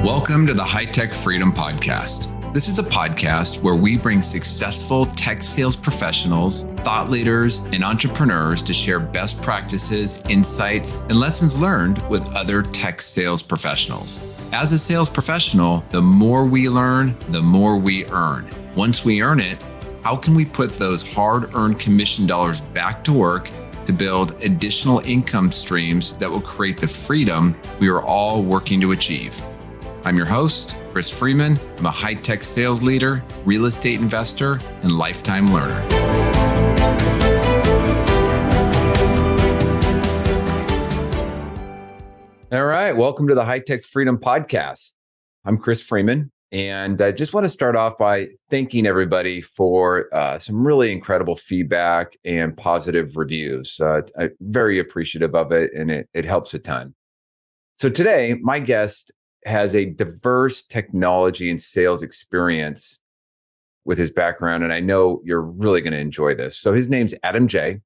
Welcome to the High Tech Freedom Podcast. This is a podcast where we bring successful tech sales professionals, thought leaders, and entrepreneurs to share best practices, insights, and lessons learned with other tech sales professionals. As a sales professional, the more we learn, the more we earn. Once we earn it, how can we put those hard-earned commission dollars back to work to build additional income streams that will create the freedom we are all working to achieve? I'm your host, Chris Freeman. I'm a high-tech sales leader, real estate investor, and lifetime learner. All right, welcome to the High Tech Freedom Podcast. I'm Chris Freeman, and I just want to start off by thanking everybody for some really incredible feedback and positive reviews. I'm very appreciative of it, and it helps a ton. So today, my guest has a diverse technology and sales experience with his background, and I know you're really going to enjoy this. So his name's Adam J.,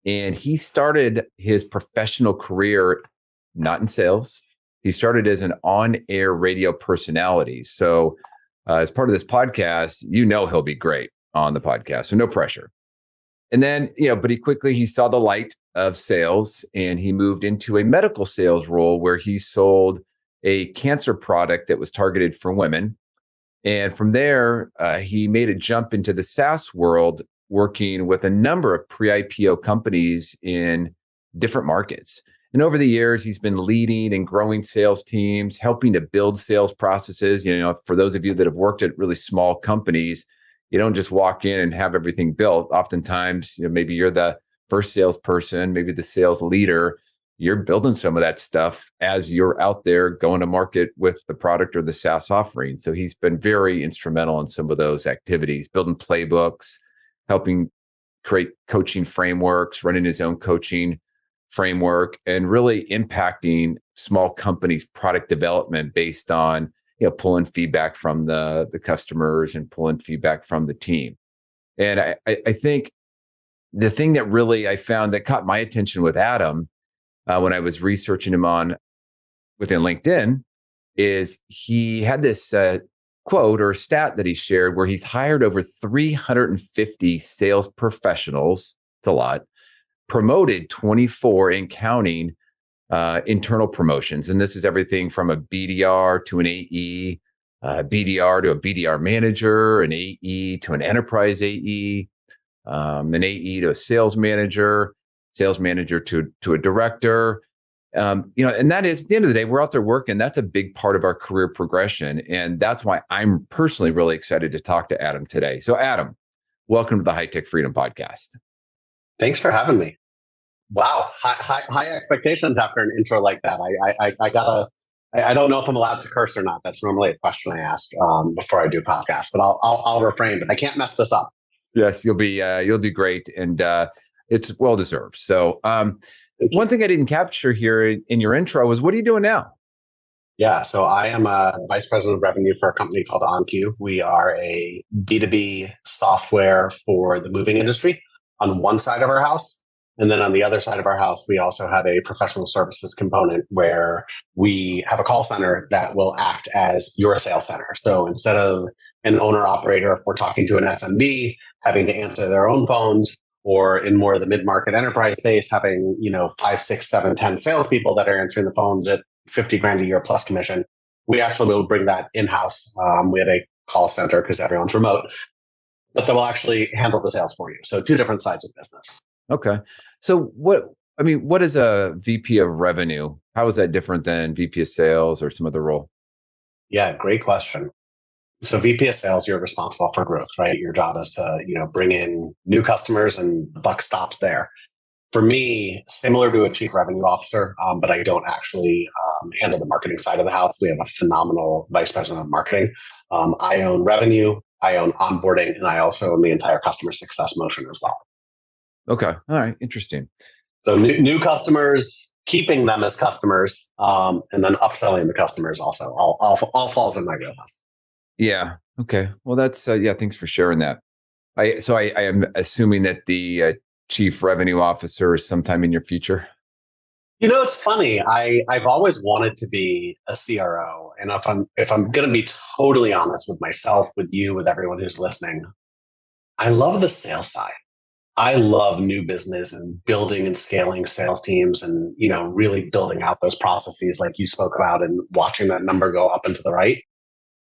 and he started his professional career not in sales. He started as an on-air radio personality. So as part of this podcast, you know he'll be great on the podcast, so no pressure. And then, but he saw the light of sales, and he moved into a medical sales role where he sold a cancer product that was targeted for women. And from there, he made a jump into the SaaS world, working with a number of pre-IPO companies in different markets. And over the years, he's been leading and growing sales teams, helping to build sales processes. For those of you that have worked at really small companies, you don't just walk in and have everything built. Oftentimes, maybe you're the first salesperson, maybe the sales leader. You're building some of that stuff as you're out there going to market with the product or the SaaS offering. So he's been very instrumental in some of those activities, building playbooks, helping create coaching frameworks, running his own coaching framework, and really impacting small companies' product development based on, pulling feedback from the customers and pulling feedback from the team. And I think the thing that really I found that caught my attention with Adam, when I was researching him within LinkedIn, is he had this quote or stat that he shared where he's hired over 350 sales professionals. It's a lot. Promoted 24 and counting internal promotions. And this is everything from a BDR to an AE, BDR to a BDR manager, an AE to an enterprise AE, an AE to a sales manager to a director, and that is, at the end of the day, we're out there working. That's a big part of our career progression. And that's why I'm personally really excited to talk to Adam today. So Adam, welcome to the High Tech Freedom Podcast. Thanks for having me. Wow. High expectations after an intro like that. I don't know if I'm allowed to curse or not. That's normally a question I ask before I do podcasts, but I'll refrain, but I can't mess this up. Yes, you'll do great. And, it's well-deserved. So one thing I didn't capture here in your intro was, what are you doing now? Yeah, so I am a vice president of revenue for a company called OnQ. We are a B2B software for the moving industry on one side of our house. And then on the other side of our house, we also have a professional services component where we have a call center that will act as your sales center. So instead of an owner-operator, if we're talking to an SMB, having to answer their own phones, or in more of the mid-market enterprise space, having 5, 6, 7, 10 salespeople that are answering the phones at $50,000 a year plus commission, we actually will bring that in-house. We have a call center because everyone's remote, but they will actually handle the sales for you. So two different sides of business. Okay. So what is a VP of revenue? How is that different than VP of sales or some other role? Yeah, great question. So VP of sales, you're responsible for growth, right? Your job is to, bring in new customers, and the buck stops there. For me, similar to a chief revenue officer, but I don't actually handle the marketing side of the house. We have a phenomenal vice president of marketing. I own revenue, I own onboarding, and I also own the entire customer success motion as well. Okay. All right. Interesting. So new customers, keeping them as customers, and then upselling the customers also all falls in my wheelhouse. Yeah. Okay. Well, that's thanks for sharing that. I am assuming that the chief revenue officer is sometime in your future. It's funny. I've always wanted to be a CRO. And if I'm going to be totally honest with myself, with you, with everyone who's listening, I love the sales side. I love new business and building and scaling sales teams and, really building out those processes like you spoke about and watching that number go up and to the right.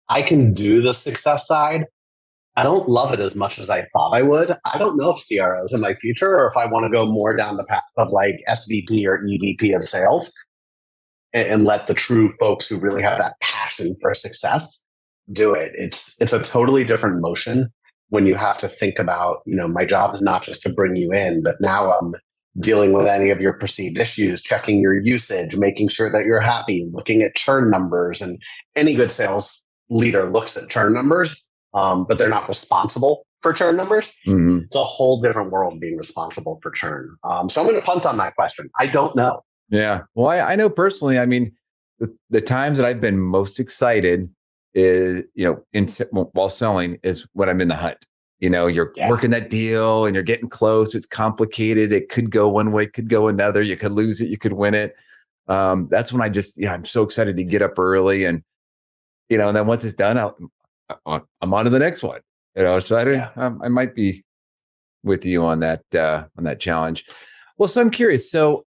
I can do the success side. I don't love it as much as I thought I would. I don't know if CRO is in my future or if I want to go more down the path of like SVP or EVP of sales and let the true folks who really have that passion for success do it. It's a totally different motion when you have to think about, my job is not just to bring you in, but now I'm dealing with any of your perceived issues, checking your usage, making sure that you're happy, looking at churn numbers. And any good sales leader looks at churn numbers, but they're not responsible for churn numbers. Mm-hmm. It's a whole different world being responsible for churn. So I'm going to punt on that question. I don't know. Yeah. Well, I know personally, I mean, the times that I've been most excited is, while selling is when I'm in the hunt. You're working that deal and you're getting close. It's complicated. It could go one way, could go another. You could lose it. You could win it. That's when I'm so excited to get up early and then once it's done, I'm on to the next one. So I might be with you on that challenge. Well, so I'm curious. So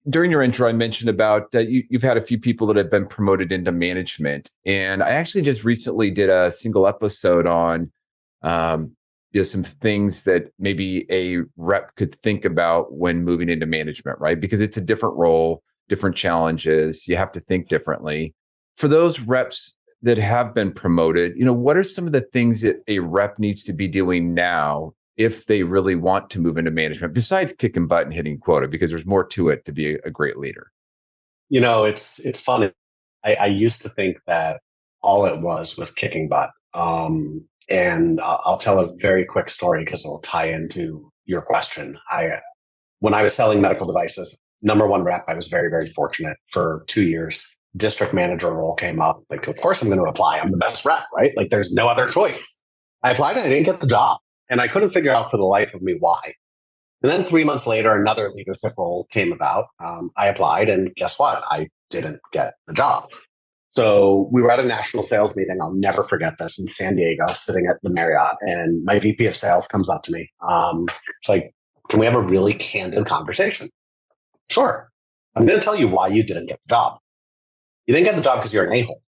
during your intro, I mentioned about you've had a few people that have been promoted into management, and I actually just recently did a single episode on some things that maybe a rep could think about when moving into management, right? Because it's a different role, different challenges. You have to think differently. For those reps that have been promoted, what are some of the things that a rep needs to be doing now if they really want to move into management, besides kicking butt and hitting quota, because there's more to it to be a great leader? It's funny. I used to think that all it was kicking butt. And I'll tell a very quick story because it'll tie into your question. When I was selling medical devices, number one rep, I was very, very fortunate for 2 years. District manager role came up. Like, of course I'm going to apply. I'm the best rep, right? Like there's no other choice. I applied and I didn't get the job. And I couldn't figure out for the life of me why. And then 3 months later, another leadership role came about. I applied and guess what? I didn't get the job. So we were at a national sales meeting. I'll never forget this, in San Diego, sitting at the Marriott. And my VP of sales comes up to me. It's like, can we have a really candid conversation? Sure. I'm going to tell you why you didn't get the job. You didn't get the job because you're an a-hole.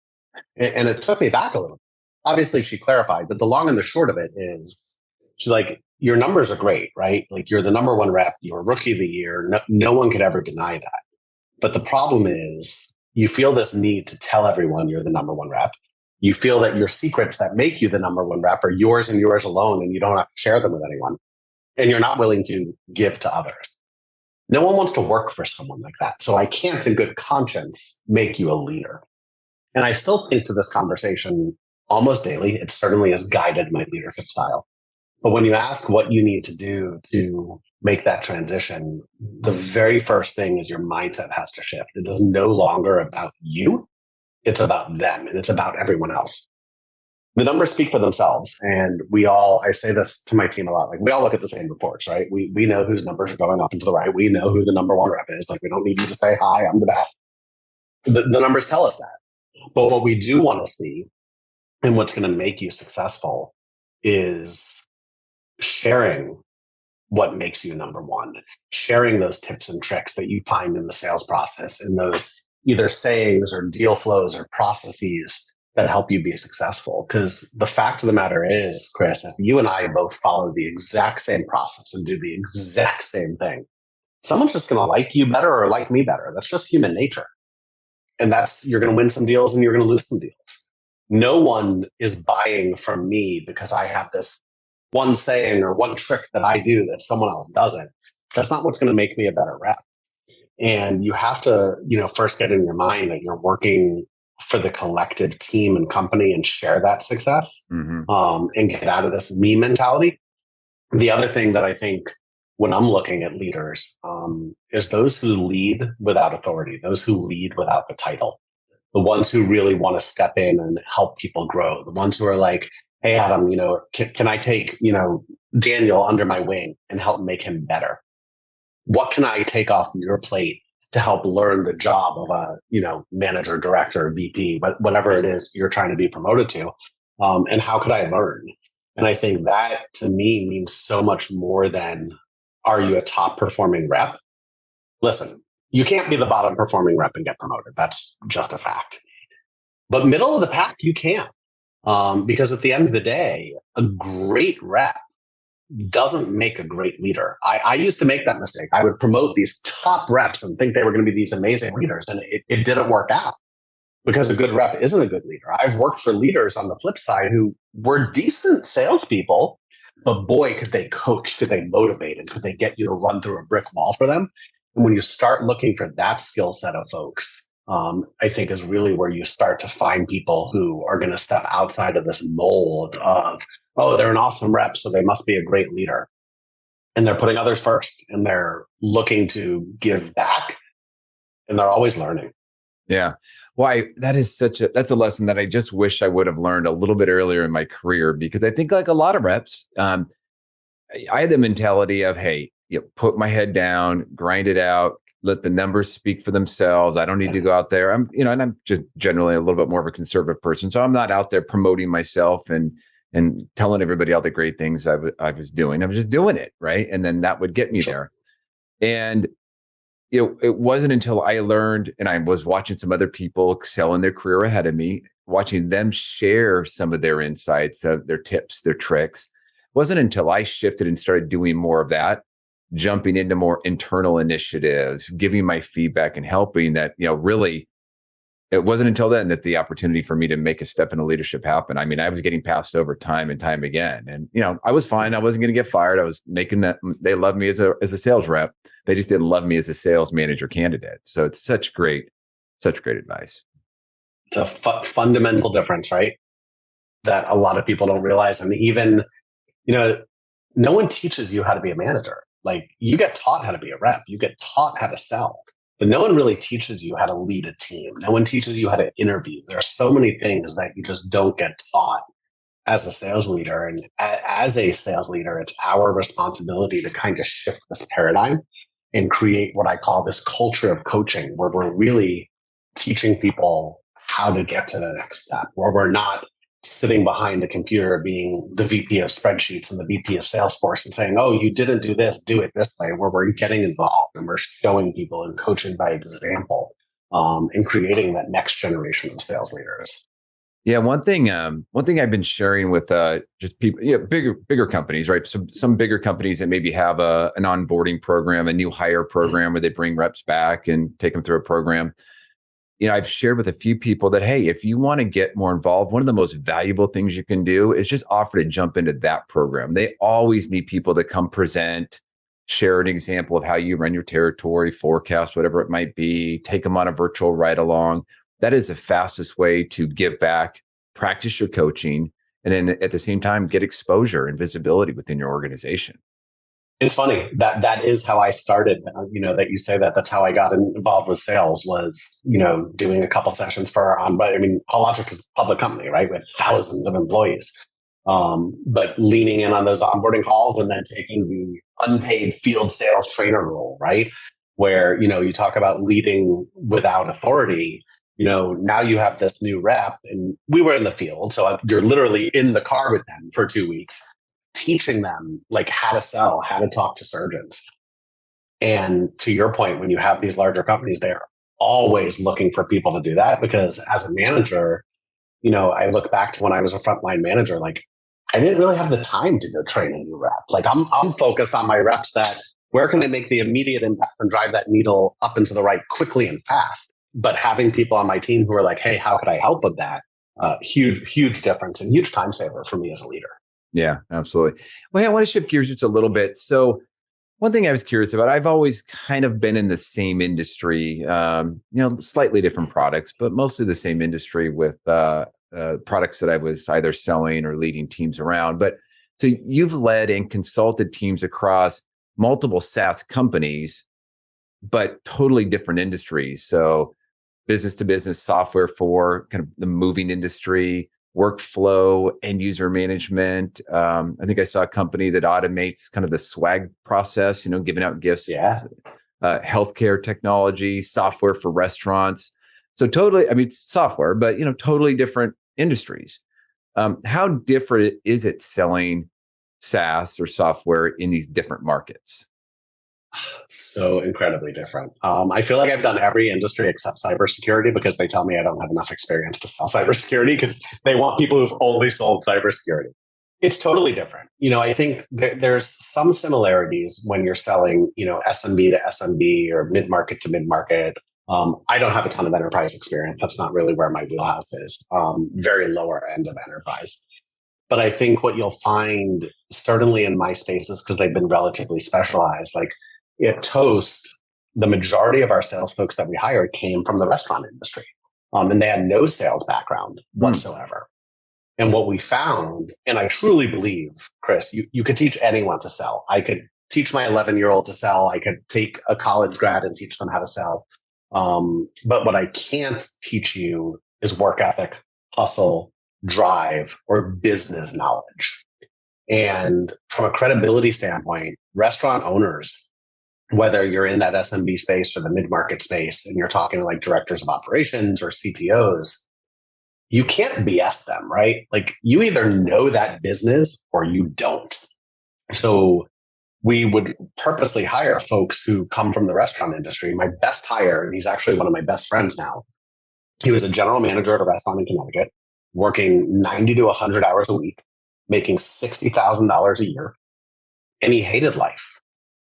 And it took me back a little. Obviously, she clarified, but the long and the short of it is, she's like, your numbers are great, right? Like you're the number one rep, you're rookie of the year. No one could ever deny that. But the problem is you feel this need to tell everyone you're the number one rep. You feel that your secrets that make you the number one rep are yours and yours alone, and you don't have to share them with anyone. And you're not willing to give to others. No one wants to work for someone like that. So I can't in good conscience make you a leader. And I still think to this conversation almost daily. It certainly has guided my leadership style. But when you ask what you need to do to make that transition, the very first thing is your mindset has to shift. It is no longer about you. It's about them and it's about everyone else. The numbers speak for themselves. And I say this to my team a lot, like we all look at the same reports, right? We know whose numbers are going up and to the right. We know who the number one rep is. Like we don't need you to say, hi, I'm the best. The numbers tell us that. But what we do want to see and what's going to make you successful is sharing what makes you number one, sharing those tips and tricks that you find in the sales process, in those either sayings or deal flows or processes that help you be successful. Because the fact of the matter is, Chris, if you and I both follow the exact same process and do the exact same thing, someone's just going to like you better or like me better. That's just human nature. And you're going to win some deals and you're going to lose some deals. No one is buying from me because I have this one saying or one trick that I do that someone else doesn't. That's not what's going to make me a better rep. And you have to, first get in your mind that you're working for the collective team and company and share that success, and get out of this me mentality. The other thing that I think when I'm looking at leaders is those who lead without authority, those who lead without the title, the ones who really want to step in and help people grow, the ones who are like, hey, Adam, can I take, Daniel under my wing and help make him better? What can I take off your plate to help learn the job of a, manager, director, VP, but whatever it is you're trying to be promoted to. And how could I learn? And I think that to me means so much more than, are you a top performing rep? Listen, you can't be the bottom performing rep and get promoted. That's just a fact. But middle of the pack, you can. Because at the end of the day, a great rep doesn't make a great leader. I used to make that mistake. I would promote these top reps and think they were going to be these amazing leaders. And it didn't work out because a good rep isn't a good leader. I've worked for leaders on the flip side who were decent salespeople, but boy, could they coach, could they motivate, and could they get you to run through a brick wall for them? And when you start looking for that skill set of folks, I think is really where you start to find people who are going to step outside of this mold of, oh, they're an awesome rep, so they must be a great leader. And they're putting others first, and they're looking to give back, and they're always learning. Yeah. Why that's a lesson that I just wish I would have learned a little bit earlier in my career, because I think like a lot of reps, I had the mentality of, hey, put my head down, grind it out, let the numbers speak for themselves. I don't need to go out there. And I'm just generally a little bit more of a conservative person. So I'm not out there promoting myself and telling everybody all the great things I was doing. I was just doing it. Right. And then that would get me there. And it wasn't until I learned, and I was watching some other people excel in their career ahead of me, watching them share some of their insights, their tips, their tricks. It wasn't until I shifted and started doing more of that, jumping into more internal initiatives, giving my feedback and helping, that, really, it wasn't until then that the opportunity for me to make a step into leadership happened. I mean, I was getting passed over time and time again. And, I was fine. I wasn't going to get fired. I was making that. They loved me as a sales rep. They just didn't love me as a sales manager candidate. So it's such great advice. It's a fundamental difference, right? That a lot of people don't realize. And even, no one teaches you how to be a manager. Like, you get taught how to be a rep. You get taught how to sell. But no one really teaches you how to lead a team. No one teaches you how to interview. There are so many things that you just don't get taught as a sales leader. And as a sales leader, it's our responsibility to kind of shift this paradigm and create what I call this culture of coaching, where we're really teaching people how to get to the next step, where we're not sitting behind the computer being the VP of spreadsheets and the VP of Salesforce and saying, oh, you didn't do this, do it this way, where we're getting involved and we're showing people and coaching by example, and creating that next generation of sales leaders. Yeah, one thing I've been sharing with just people, bigger companies, right? So some bigger companies that maybe have an onboarding program, a new hire program where they bring reps back and take them through a program. I've shared with a few people that, hey, if you want to get more involved, one of the most valuable things you can do is just offer to jump into that program. They always need people to come present, share an example of how you run your territory, forecast, whatever it might be, take them on a virtual ride along. That is the fastest way to give back, practice your coaching, and then at the same time, get exposure and visibility within your organization. It's funny that is how I started, that you say that's how I got involved with sales was, doing a couple sessions for Hologic is a public company, right? With thousands of employees. But leaning in on those onboarding calls and then taking the unpaid field sales trainer role, right? Where, you talk about leading without authority, now you have this new rep and we were in the field. So you're literally in the car with them for 2 weeks, teaching them like how to sell, how to talk to surgeons. And to your point, when you have these larger companies, they're always looking for people to do that, because as a manager, I look back to when I was a frontline manager, like I didn't really have the time to go train a new rep. Like I'm focused on my reps that where can I make the immediate impact and drive that needle up and to the right quickly and fast. But having people on my team who are like, hey, how could I help with that? Huge difference and huge time saver for me as a leader. Yeah, absolutely. Well, hey, I want to shift gears just a little bit. So one thing I was curious about, I've always kind of been in the same industry, slightly different products, but mostly the same industry with products that I was either selling or leading teams around. But so you've led and consulted teams across multiple SaaS companies, but totally different industries. So business to business software for kind of the moving industry, workflow, end user management. I think I saw a company that automates kind of the swag process, giving out gifts. Yeah. healthcare technology, software for restaurants. So totally, I mean, it's software, but totally different industries. How different is it selling SaaS or software in these different markets? So incredibly different. I feel like I've done every industry except cybersecurity because they tell me I don't have enough experience to sell cybersecurity because they want people who've only sold cybersecurity. It's totally different. I think there's some similarities when you're selling, SMB to SMB or mid market to mid market. I don't have a ton of enterprise experience. That's not really where my wheelhouse is. Very lower end of enterprise. But I think what you'll find, certainly in my spaces, because they've been relatively specialized, like at Toast, the majority of our sales folks that we hired came from the restaurant industry. And they had no sales background whatsoever. And what we found, and I truly believe, Chris, you could teach anyone to sell. I could teach my 11-year-old to sell. I could take a college grad and teach them how to sell. But what I can't teach you is work ethic, hustle, drive, or business knowledge. And from a credibility standpoint, restaurant owners, whether you're in that SMB space or the mid-market space, and you're talking to like directors of operations or CTOs, you can't BS them, right? Like you either know that business or you don't. So we would purposely hire folks who come from the restaurant industry. My best hire, and he's actually one of my best friends now, he was a general manager at a restaurant in Connecticut, working 90 to 100 hours a week, making $60,000 a year, and he hated life.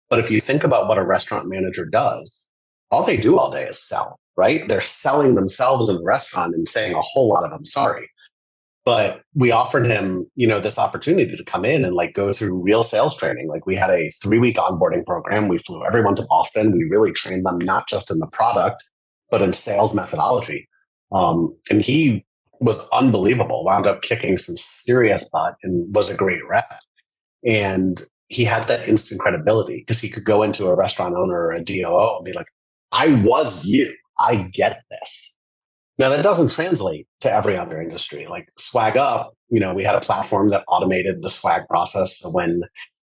But if you think about what a restaurant manager does, all they do all day is sell, right? They're selling themselves in the restaurant and saying a whole lot of "I'm sorry." But we offered him, this opportunity to come in and like go through real sales training. Like we had a 3-week onboarding program. We flew everyone to Boston. We really trained them not just in the product, but in sales methodology. And he was unbelievable, wound up kicking some serious butt and was a great rep. And he had that instant credibility because he could go into a restaurant owner or a DOO and be like, I was you. I get this. Now, that doesn't translate to every other industry. Like Swag Up, we had a platform that automated the swag process. So when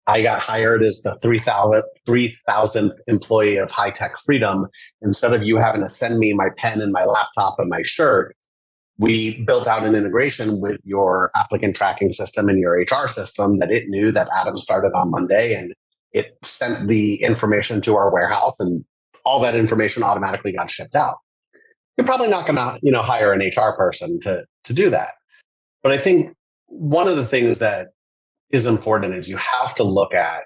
I got hired as the 3,000th employee of High Tech Freedom, instead of you having to send me my pen and my laptop and my shirt, we built out an integration with your applicant tracking system and your HR system that it knew that Adam started on Monday, and it sent the information to our warehouse, and all that information automatically got shipped out. You're probably not going to, hire an HR person to do that. But I think one of the things that is important is you have to look at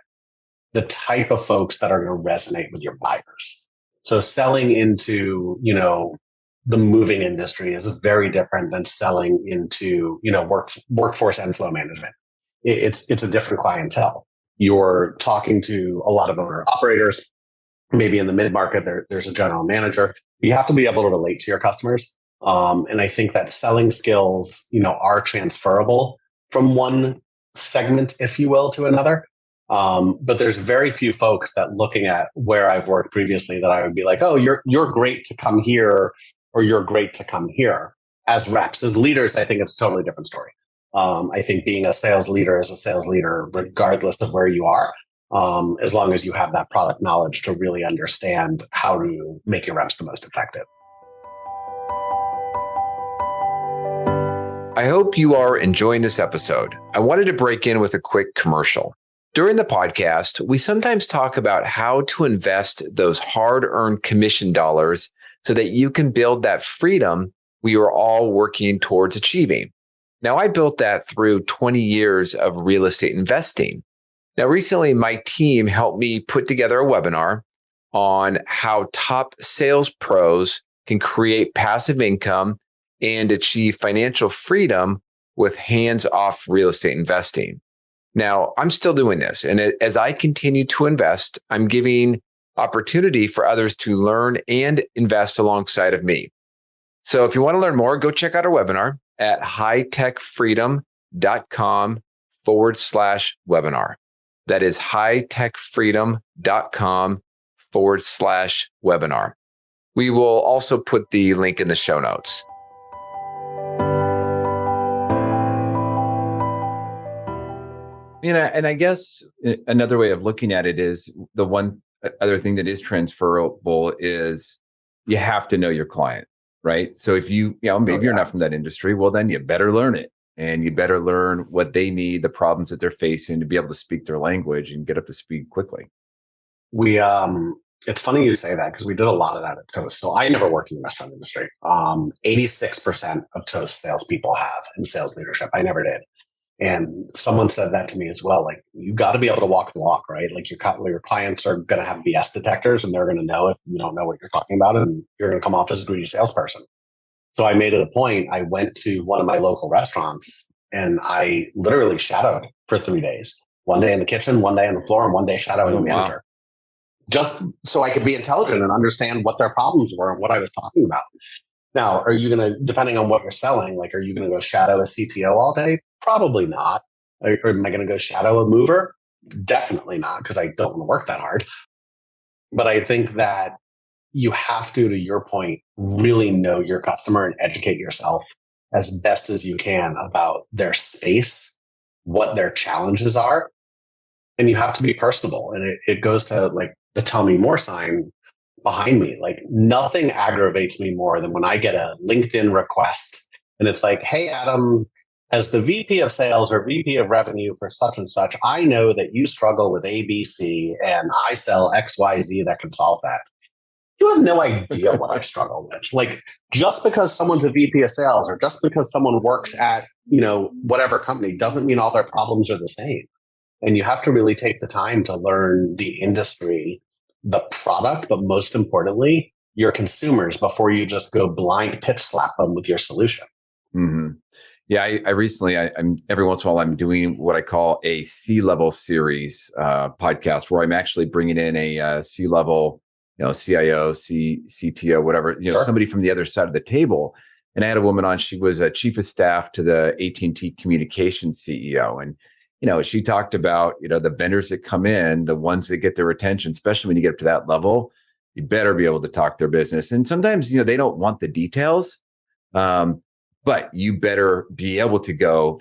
the type of folks that are going to resonate with your buyers. So selling into, the moving industry is very different than selling into, workforce and flow management. It's a different clientele. You're talking to a lot of owner operators. Maybe in the mid-market, there's a general manager. You have to be able to relate to your customers. And I think that selling skills, are transferable from one segment, if you will, to another. But there's very few folks that looking at where I've worked previously that I would be like, oh, you're great to come here, or you're great to come here. As reps, as leaders, I think it's a totally different story. I think being a sales leader is a sales leader, regardless of where you are, as long as you have that product knowledge to really understand how to make your reps the most effective. I hope you are enjoying this episode. I wanted to break in with a quick commercial. During the podcast, we sometimes talk about how to invest those hard-earned commission dollars so that you can build that freedom we are all working towards achieving. Now, I built that through 20 years of real estate investing. Now, recently, my team helped me put together a webinar on how top sales pros can create passive income and achieve financial freedom with hands-off real estate investing. Now, I'm still doing this. And as I continue to invest, I'm giving opportunity for others to learn and invest alongside of me. So if you want to learn more, go check out our webinar at hightechfreedom.com/webinar. That is hightechfreedom.com/webinar. We will also put the link in the show notes. And I guess another way of looking at it is the one other thing that is transferable is you have to know your client, right? So if maybe you're not from that industry, well, then you better learn it, and you better learn what they need, the problems that they're facing, to be able to speak their language and get up to speed quickly. It's funny you say that, because we did a lot of that at Toast. So I never worked in the restaurant industry. 86% of Toast salespeople have in sales leadership. I never did. And someone said that to me as well. Like, you got to be able to walk the walk, right? Like, your clients are going to have BS detectors, and they're going to know if you don't know what you're talking about, and you're going to come off as a greedy salesperson. So I made it a point. I went to one of my local restaurants, and I literally shadowed for 3 days. One day in the kitchen, one day on the floor, and one day shadowing the manager. Just so I could be intelligent and understand what their problems were and what I was talking about. Now, are you going to, depending on what you're selling, like, are you going to go shadow a CTO all day? Probably not. Or am I going to go shadow a mover? Definitely not, because I don't want to work that hard. But I think that you have to your point, really know your customer and educate yourself as best as you can about their space, what their challenges are. And you have to be personable. And it goes to like the tell me more sign behind me. Like, nothing aggravates me more than when I get a LinkedIn request and it's like, hey, Adam, as the VP of sales or VP of revenue for such and such, I know that you struggle with ABC and I sell XYZ that can solve that. You have no idea what I struggle with. Like, just because someone's a VP of sales or just because someone works at, whatever company doesn't mean all their problems are the same. And you have to really take the time to learn the industry, the product, but most importantly, your consumers before you just go blind pitch slap them with your solution. Mm-hmm. Yeah, I recently, I'm every once in a while, I'm doing what I call a C-level series podcast, where I'm actually bringing in a C-level, CIO, CTO, whatever, Sure. somebody from the other side of the table. And I had a woman on. She was a chief of staff to the AT&T communications CEO, and she talked about, the vendors that come in, the ones that get their attention, especially when you get up to that level, you better be able to talk their business. And sometimes, they don't want the details, but you better be able to go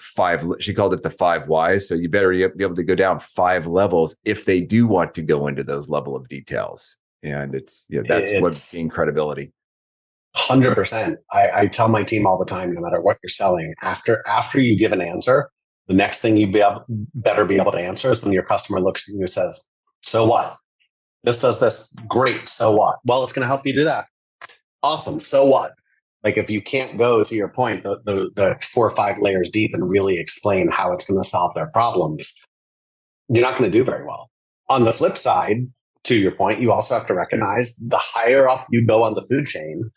she called it the 5 whys. So you better be able to go down 5 levels if they do want to go into those level of details. And it's what gain credibility. 100%. I tell my team all the time, no matter what you're selling, after you give an answer, the next thing you better be able to answer is when your customer looks at you and says, so what? This does this. Great. So what? Well, it's going to help you do that. Awesome. So what? Like, if you can't go, to your point, the 4 or 5 layers deep and really explain how it's going to solve their problems, you're not going to do very well. On the flip side, to your point, you also have to recognize the higher up you go on the food chain,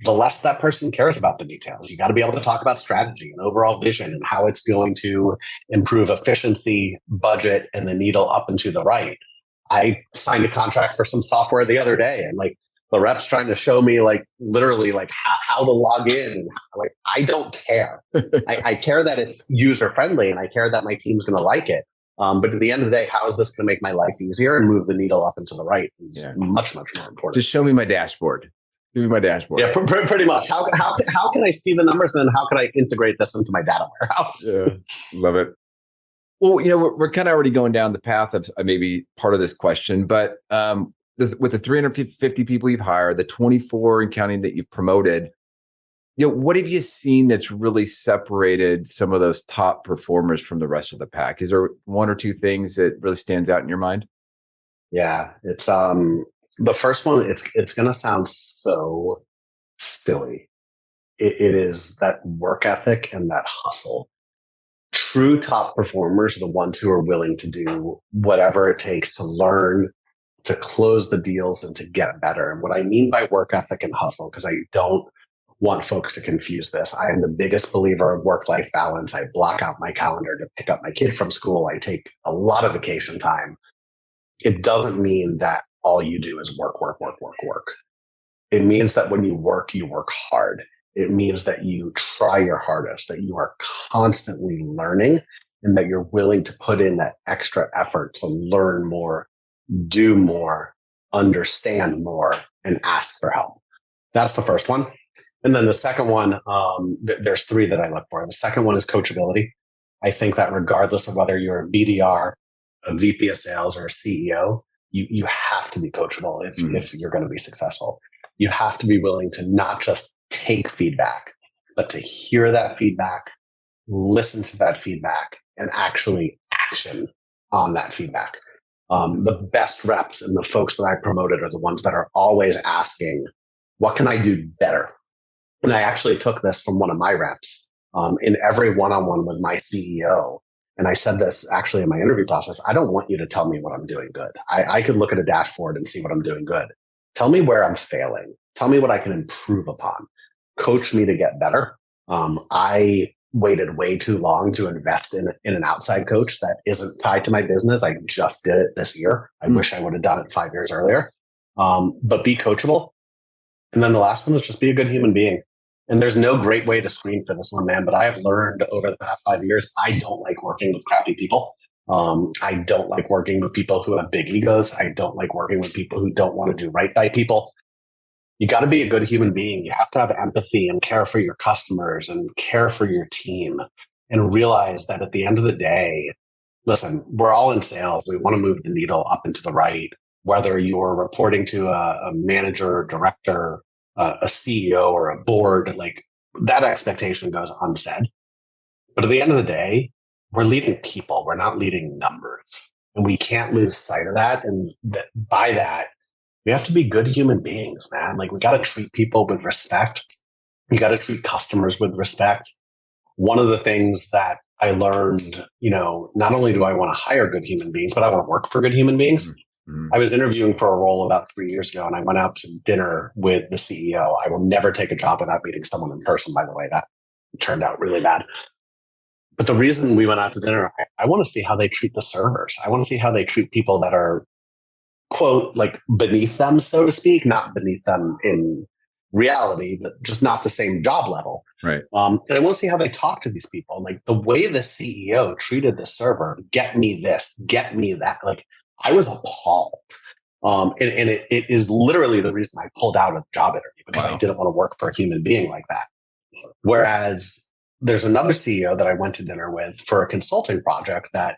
the less that person cares about the details. You got to be able to talk about strategy and overall vision and how it's going to improve efficiency, budget, and the needle up and to the right. I signed a contract for some software the other day, and like, the rep's trying to show me literally how to log in. And I don't care. I care that it's user friendly, and I care that my team's going to like it. But at the end of the day, how is this going to make my life easier and move the needle up and to the right is much, much more important. Just show me my dashboard. Give me my dashboard. Yeah, pretty much. How can I see the numbers, and then how can I integrate this into my data warehouse? Yeah, love it. Well, we're kind of already going down the path of maybe part of this question, but with the 350 people you've hired, the 24 and counting that you've promoted, what have you seen that's really separated some of those top performers from the rest of the pack? Is there 1 or 2 things that really stands out in your mind? Yeah, it's the first one. It's going to sound so silly. It is that work ethic and that hustle. True top performers are the ones who are willing to do whatever it takes to learn, to close the deals, and to get better. And what I mean by work ethic and hustle, because I don't want folks to confuse this. I am the biggest believer of work-life balance. I block out my calendar to pick up my kid from school. I take a lot of vacation time. It doesn't mean that all you do is work. It means that when you work hard. It means that you try your hardest, that you are constantly learning, and that you're willing to put in that extra effort to learn more, do more, understand more, and ask for help. That's the first one. And then the second one, there's 3 that I look for. The second one is coachability. I think that regardless of whether you're a BDR, a VP of sales, or a CEO, you have to be coachable if you're going to be successful. You have to be willing to not just take feedback, but to hear that feedback, listen to that feedback, and actually action on that feedback. The best reps and the folks that I promoted are the ones that are always asking, what can I do better? And I actually took this from one of my reps in every one-on-one with my CEO. And I said this actually in my interview process. I don't want you to tell me what I'm doing good. I could look at a dashboard and see what I'm doing good. Tell me where I'm failing. Tell me what I can improve upon. Coach me to get better. I waited way too long to invest in an outside coach that isn't tied to my business. I just did it this year. I wish I would have done it 5 years earlier. But be coachable. And then the last one is just be a good human being. And there's no great way to screen for this one, man. But I have learned over the past 5 years, I don't like working with crappy people. I don't like working with people who have big egos. I don't like working with people who don't want to do right by people. You got to be a good human being. You have to have empathy and care for your customers and care for your team and realize that at the end of the day, listen, we're all in sales. We want to move the needle up and to the right, whether you're reporting to a manager, director, a CEO or a board, like that expectation goes unsaid. But at the end of the day, we're leading people. We're not leading numbers. And we can't lose sight of that. And by that, we have to be good human beings, man. Like we got to treat people with respect. You got to treat customers with respect. One of the things that I learned, not only do I want to hire good human beings, but I want to work for good human beings. Mm-hmm. I was interviewing for a role about 3 years ago, and I went out to dinner with the CEO. I will never take a job without meeting someone in person, by the way. That turned out really bad. But the reason we went out to dinner, I want to see how they treat the servers. I want to see how they treat people that are, quote, like beneath them, so to speak, not beneath them in reality, but just not the same job level. Right. And I want to see how they talk to these people. Like the way the CEO treated the server, get me this, get me that. Like I was appalled. And it is literally the reason I pulled out of the job interview because I didn't want to work for a human being like that. Whereas there's another CEO that I went to dinner with for a consulting project that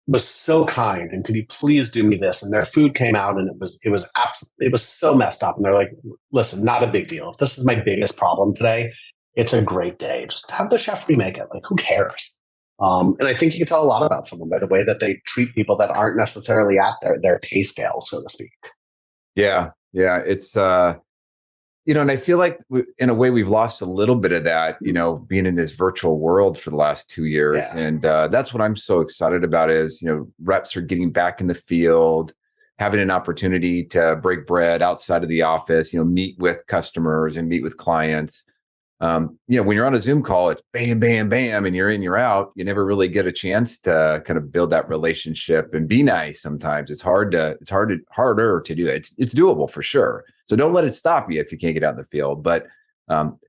was so kind and could you please do me this? And their food came out and it was so messed up. And they're like, listen, not a big deal. If this is my biggest problem today, it's a great day. Just have the chef remake it. Like, who cares? And I think you can tell a lot about someone by the way that they treat people that aren't necessarily at their pay scale, so to speak. Yeah. Yeah. It's, and I feel like in a way we've lost a little bit of that, being in this virtual world for the last 2 years. Yeah. And that's what I'm so excited about is, reps are getting back in the field, having an opportunity to break bread outside of the office, meet with customers and meet with clients. When you're on a Zoom call, it's bam, bam, bam, and you're in, you're out. You never really get a chance to kind of build that relationship and be nice. Sometimes it's harder to do it. It's doable for sure. So don't let it stop you if you can't get out in the field. But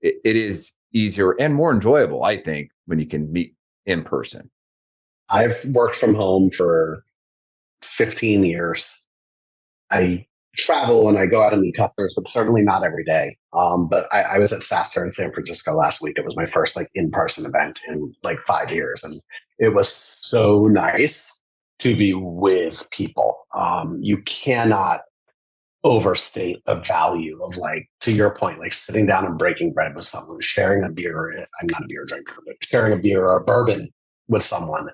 it is easier and more enjoyable, I think, when you can meet in person. I've worked from home for 15 years. I travel and I go out and meet customers, but certainly not every day. But I was at SaaS in San Francisco last week. It was my first in-person event in 5 years. And it was so nice to be with people. You cannot overstate the value of to your point, sitting down and breaking bread with someone, sharing a beer. I'm not a beer drinker, but sharing a beer or a bourbon with someone.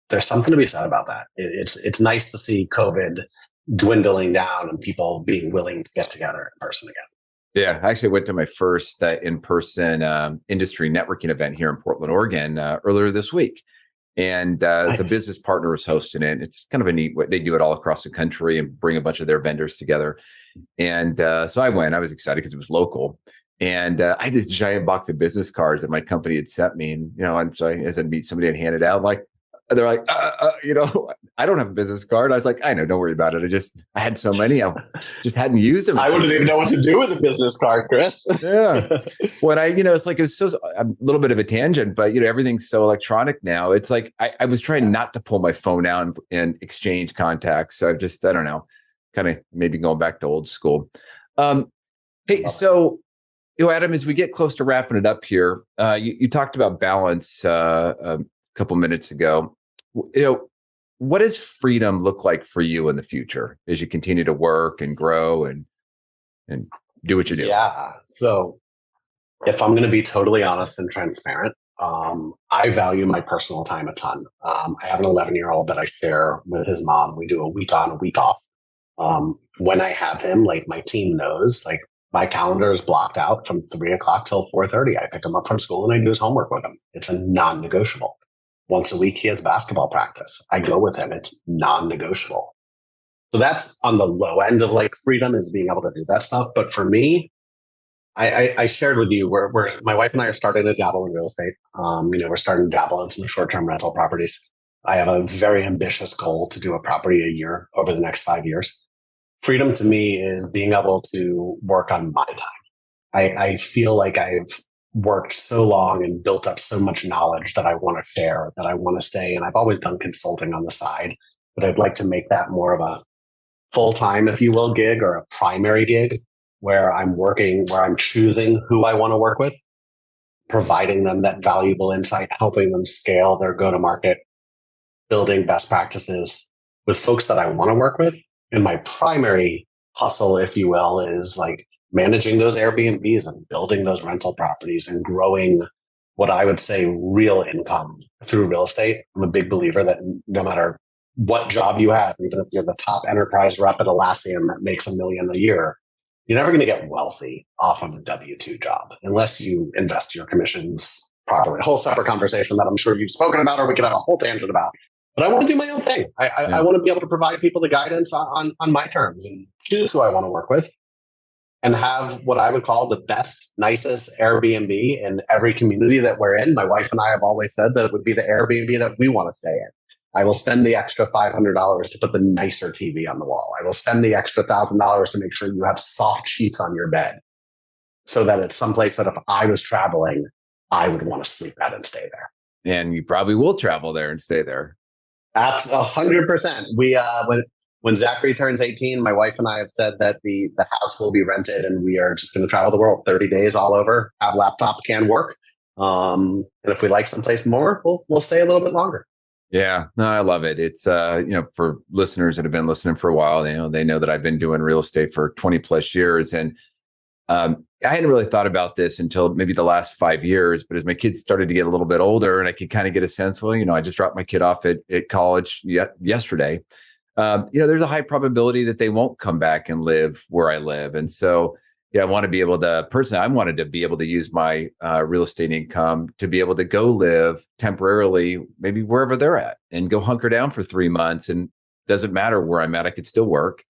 There's something to be said about that. It's nice to see COVID dwindling down and people being willing to get together in person again. Yeah, I actually went to my first in-person industry networking event here in Portland, Oregon earlier this week. And nice. It's a business partner was hosting it. It's kind of a neat way. They do it all across the country and bring a bunch of their vendors together. And so I went. I was excited because it was local. And I had this giant box of business cards that my company had sent me. And, and so as I meet somebody and hand it out, they're like, I don't have a business card. I was like, I know, don't worry about it. I had so many, I just hadn't used them. I wouldn't even know what to do with a business card, Chris. Yeah. When it's so a little bit of a tangent, but everything's so electronic now. It's like, I was trying not to pull my phone out and exchange contacts. So I don't know, kind of maybe going back to old school. Hey, so, Adam, as we get close to wrapping it up here, you talked about balance a couple minutes ago. what does freedom look like for you in the future as you continue to work and grow and do what you do? Yeah. So if I'm going to be totally honest and transparent, I value my personal time a ton. I have an 11-year-old that I share with his mom. We do a week on, a week off. When I have him, like my team knows, like my calendar is blocked out from 3 o'clock till 4:30. I pick him up from school and I do his homework with him. It's a non-negotiable. Once a week, he has basketball practice. I go with him. It's non-negotiable. So that's on the low end of like freedom, is being able to do that stuff. But for me, I shared with you where my wife and I are starting to dabble in real estate. We're starting to dabble in some short-term rental properties. I have a very ambitious goal to do a property a year over the next 5 years. Freedom to me is being able to work on my time. I feel like I've worked so long and built up so much knowledge that I want to share, that I want to stay. And I've always done consulting on the side, but I'd like to make that more of a full-time, if you will, gig, or a primary gig where I'm working, where I'm choosing who I want to work with, providing them that valuable insight, helping them scale their go-to-market, building best practices with folks that I want to work with. And my primary hustle, if you will, is like managing those Airbnbs and building those rental properties and growing what I would say real income through real estate. I'm a big believer that no matter what job you have, even if you're the top enterprise rep at Atlassian that makes $1 million a year, you're never going to get wealthy off of a W-2 job unless you invest your commissions properly. A whole separate conversation that I'm sure you've spoken about, or we could have a whole tangent about. But I want to do my own thing. I want to be able to provide people the guidance on my terms and choose who I want to work with and have what I would call the best, nicest Airbnb in every community that we're in. My wife and I have always said that it would be the Airbnb that we want to stay in. I will spend the extra $500 to put the nicer TV on the wall. I will spend the extra $1,000 to make sure you have soft sheets on your bed so that it's someplace that if I was traveling, I would want to sleep at and stay there. And you probably will travel there and stay there. That's 100%. We when Zachary turns 18, my wife and I have said that the house will be rented and we are just going to travel the world 30 days all over, have laptop, can work. And if we like someplace more, we'll stay a little bit longer. Yeah, no, I love it. It's, for listeners that have been listening for a while, they know that I've been doing real estate for 20 plus years. And I hadn't really thought about this until maybe the last 5 years. But as my kids started to get a little bit older and I could kind of get a sense, I just dropped my kid off at college yesterday. There's a high probability that they won't come back and live where I live. And so, I want to be able to, personally, I wanted to be able to use my real estate income to be able to go live temporarily, maybe wherever they're at, and go hunker down for 3 months. And doesn't matter where I'm at, I could still work.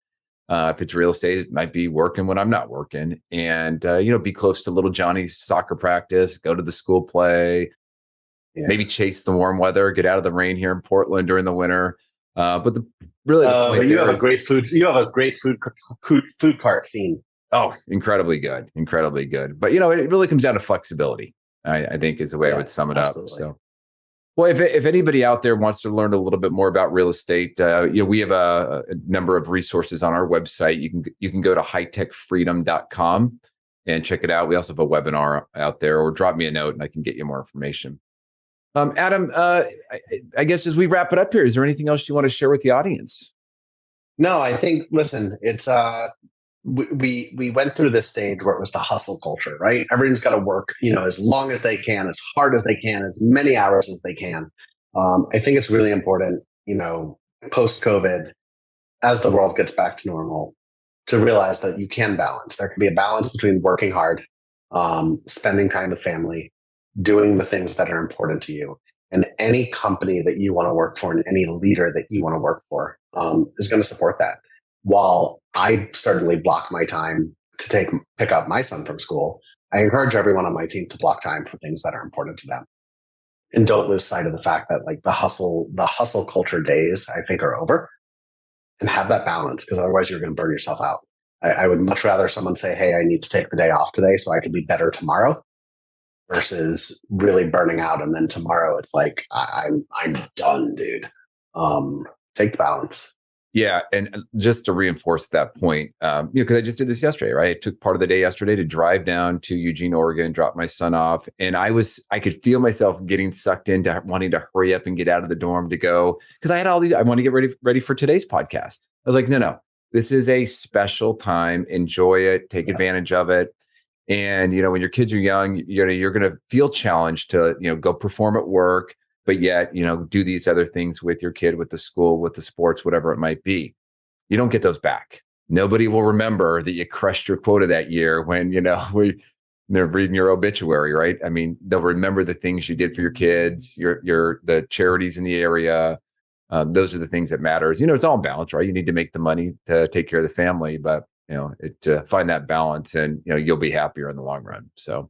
If it's real estate, it might be working when I'm not working, and be close to little Johnny's soccer practice, go to the school play, maybe chase the warm weather, get out of the rain here in Portland during the winter. But the point you have a great food. You have a great food cart scene. Oh, incredibly good. But, it really comes down to flexibility, I think is the way I would sum it absolutely. up. So, well, if anybody out there wants to learn a little bit more about real estate, we have a number of resources on our website. You can go to hightechfreedom.com and check it out. We also have a webinar out there, or drop me a note and I can get you more information. Adam, I guess as we wrap it up here, is there anything else you want to share with the audience? No, I think, listen, it's we went through this stage where it was the hustle culture, right? Everyone's got to work, as long as they can, as hard as they can, as many hours as they can. I think it's really important, post-COVID, as the world gets back to normal, to realize that you can balance. There can be a balance between working hard, spending time with family, doing the things that are important to you. And any company that you want to work for and any leader that you want to work for is going to support that. While I certainly block my time to pick up my son from school, I encourage everyone on my team to block time for things that are important to them. And don't lose sight of the fact that like the hustle culture days, I think, are over, and have that balance, because otherwise you're going to burn yourself out. I would much rather someone say, hey, I need to take the day off today so I can be better tomorrow, versus really burning out. And then tomorrow it's like, I'm done, dude. Take the balance. Yeah. And just to reinforce that point, because I just did this yesterday, right? I took part of the day yesterday to drive down to Eugene, Oregon, drop my son off. And I could feel myself getting sucked into wanting to hurry up and get out of the dorm to go, because I had all these, I want to get ready for today's podcast. I was like, no, this is a special time. Enjoy it, take advantage of it. And, when your kids are young, you're going to feel challenged to, go perform at work, but yet, do these other things with your kid, with the school, with the sports, whatever it might be. You don't get those back. Nobody will remember that you crushed your quota that year when, they're reading your obituary, right? I mean, they'll remember the things you did for your kids, the charities in the area. Those are the things that matters. It's all balanced, right? You need to make the money to take care of the family, but find that balance, and you'll be happier in the long run. So,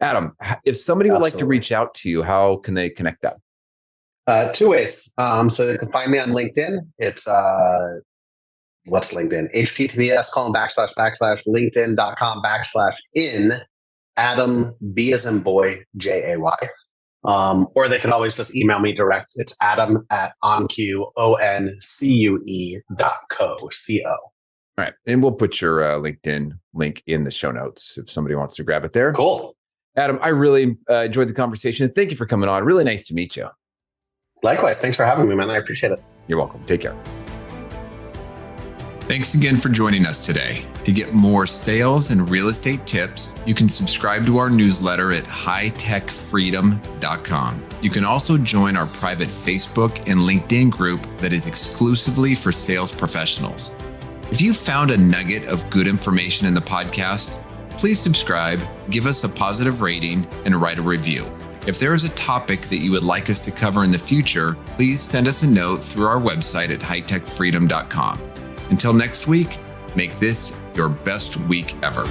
Adam, if somebody would like to reach out to you, how can they connect up? Two ways. So they can find me on LinkedIn. It's what's LinkedIn? https://linkedin.com/in Adam B as in boy JAY. Or they can always just email me direct. It's adam@oncue.co. All right. And we'll put your LinkedIn link in the show notes if somebody wants to grab it there. Cool. Adam, I really enjoyed the conversation. Thank you for coming on. Really nice to meet you. Likewise. Thanks for having me, man. I appreciate it. You're welcome. Take care. Thanks again for joining us today. To get more sales and real estate tips, you can subscribe to our newsletter at hightechfreedom.com. You can also join our private Facebook and LinkedIn group that is exclusively for sales professionals. If you found a nugget of good information in the podcast, please subscribe, give us a positive rating, and write a review. If there is a topic that you would like us to cover in the future, please send us a note through our website at hightechfreedom.com. Until next week, make this your best week ever.